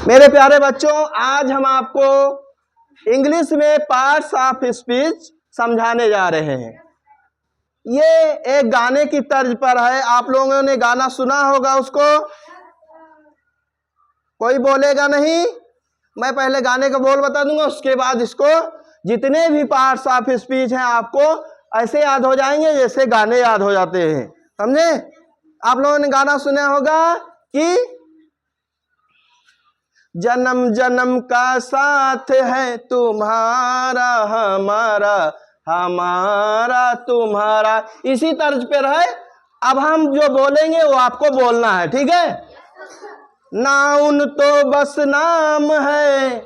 मेरे प्यारे बच्चों, आज हम आपको इंग्लिश में पार्ट्स ऑफ स्पीच समझाने जा रहे हैं। ये एक गाने की तर्ज पर है। आप लोगों ने गाना सुना होगा, उसको कोई बोलेगा नहीं। मैं पहले गाने का बोल बता दूंगा, उसके बाद इसको जितने भी पार्ट्स ऑफ स्पीच हैं आपको ऐसे याद हो जाएंगे जैसे गाने याद हो जाते हैं। समझे? आप लोगों ने गाना सुना होगा कि जन्म जन्म का साथ है तुम्हारा हमारा, हमारा तुम्हारा, इसी तर्ज पर है। अब हम जो बोलेंगे वो आपको बोलना है, ठीक है? नाउन तो बस नाम है,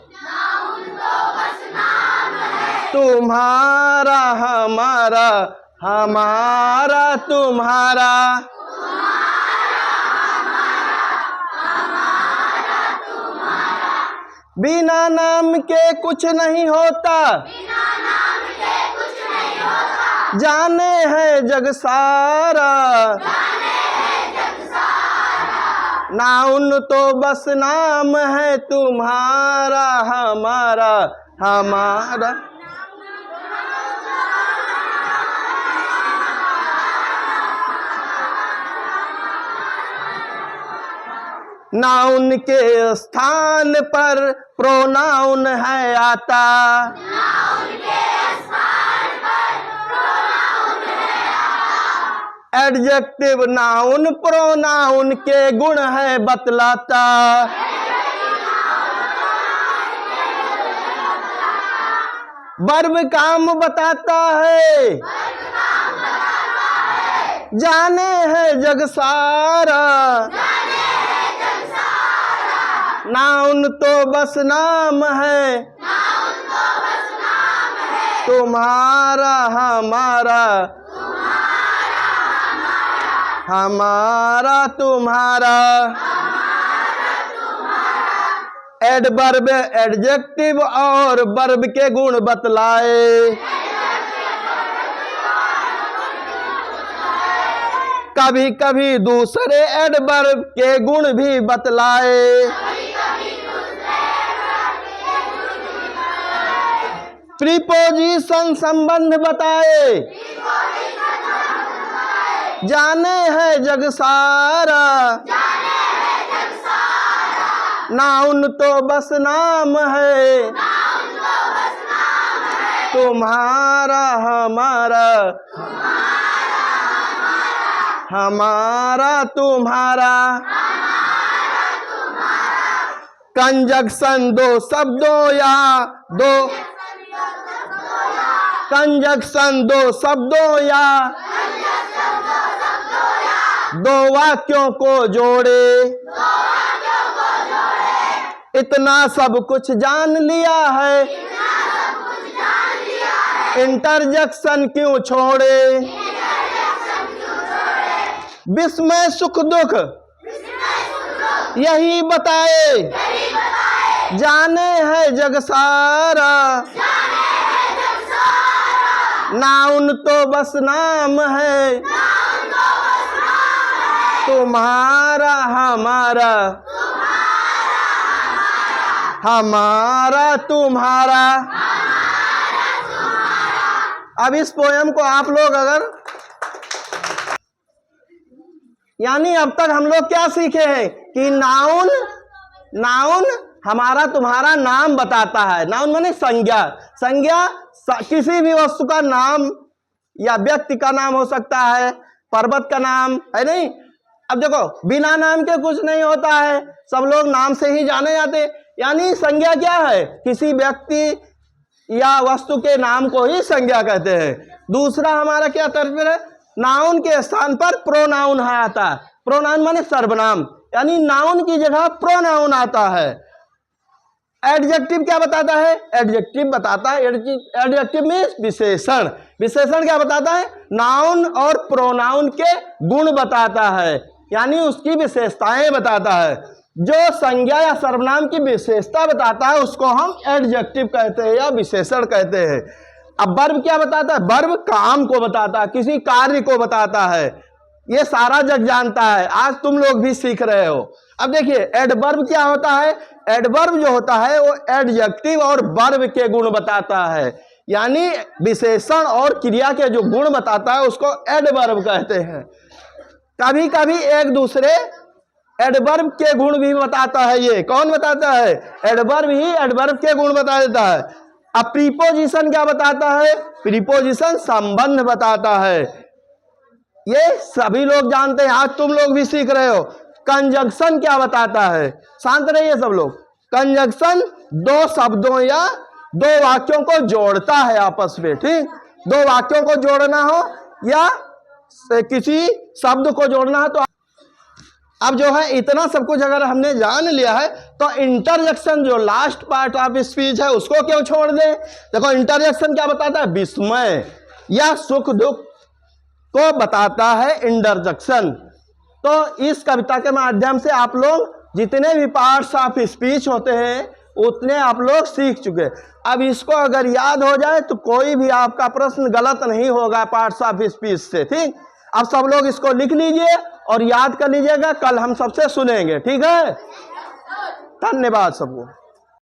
तुम्हारा हमारा, हमारा तुम्हारा। बिना नाम के कुछ नहीं होता, जाने है जग सारा। नाउन तो बस नाम है तुम्हारा हमारा, हमारा। नाउन के स्थान पर प्रोनाउन है आता, एडजेक्टिव नाउन प्रोनाउन के गुण है बतलाता। वर्ब काम बताता है, जाने है जग सारा। नाउन तो बस नाम है, तुम्हारा हमारा, हमारा तुम्हारा। एडवर्ब एडजेक्टिव और वर्ब के गुण बतलाए, कभी कभी दूसरे एडवर्ब के गुण भी बतलाए। प्रीपोजिशन संबंध बताए, जाने है जग सारा। नाउन तो बस नाम है, तुम्हारा हमारा, हमारा तुम्हारा। कंजक्शन दो शब्दों या दो, कंजक्शन दो शब्दों या दो वाक्यों को जोड़े। इतना सब कुछ जान लिया है, इंटरजेक्शन क्यों छोड़े। विस्मय सुख दुख यही बताए, जाने है जग सारा। नाउन तो बस नाम है, तुम्हारा हमारा, हमारा तुम्हारा। अब इस पोयम को आप लोग अगर, यानी अब तक हम लोग क्या सीखे हैं कि नाउन, नाउन हमारा तुम्हारा नाम बताता है। नाउन माने संज्ञा। संज्ञा किसी भी वस्तु का नाम या व्यक्ति का नाम हो सकता है, पर्वत का नाम है नहीं। अब देखो, बिना नाम के कुछ नहीं होता है, सब लोग नाम से ही जाने जाते। यानी संज्ञा क्या है? किसी व्यक्ति या वस्तु के नाम को ही संज्ञा कहते हैं। दूसरा हमारा क्या तर्ज है? नाउन के स्थान पर प्रोनाउन है आता है। प्रोनाउन माने सर्वनाम, यानी नाउन की जगह प्रोनाउन आता है। एडजेक्टिव क्या बताता है? एडजेक्टिव बताता है, एडजेक्टिव मीन्स विशेषण। विशेषण क्या बताता है? नाउन और प्रोनाउन के गुण बताता है, यानी उसकी विशेषताएं बताता है। जो संज्ञा या सर्वनाम की विशेषता बताता है उसको हम एडजेक्टिव कहते हैं या विशेषण कहते हैं। अब वर्ब क्या बताता है? वर्ब काम को बताता है, किसी कार्य को बताता है। ये सारा जग जानता है, आज तुम लोग भी सीख रहे हो। अब देखिए एडवर्ब क्या होता है। एडवर्ब जो होता है वो एडजेक्टिव और वर्ब के गुण बताता है, यानी विशेषण और क्रिया के जो गुण बताता है उसको एडवर्ब कहते हैं। कभी कभी एक दूसरे एडवर्ब के गुण भी बताता है। ये कौन बताता है? एडवर्ब ही एडवर्ब के गुण बता देता है। अब प्रीपोजिशन क्या बताता है? प्रीपोजिशन संबंध बताता है, ये सभी लोग जानते हैं, आज तुम लोग भी सीख रहे हो। कंजंक्शन क्या बताता है? शांत रहिए सब लोग। कंजंक्शन दो शब्दों या दो वाक्यों को जोड़ता है आपस में, ठीक। दो वाक्यों को जोड़ना हो या किसी शब्द को जोड़ना है तो अब जो है इतना सब कुछ अगर हमने जान लिया है तो इंटरजेक्शन जो लास्ट पार्ट ऑफ स्पीच है उसको क्यों छोड़ दें? देखो इंटरजेक्शन क्या बताता है? विस्मय या सुख दुख को बताता है इंटरजेक्शन। तो इस कविता के माध्यम से आप लोग जितने भी पार्ट्स ऑफ स्पीच होते हैं उतने आप लोग सीख चुके। अब इसको अगर याद हो जाए तो कोई भी आपका प्रश्न गलत नहीं होगा पार्ट्स ऑफ स्पीच से, ठीक। अब सब लोग इसको लिख लीजिए और याद कर लीजिएगा, कल हम सबसे सुनेंगे, ठीक है। धन्यवाद सबको।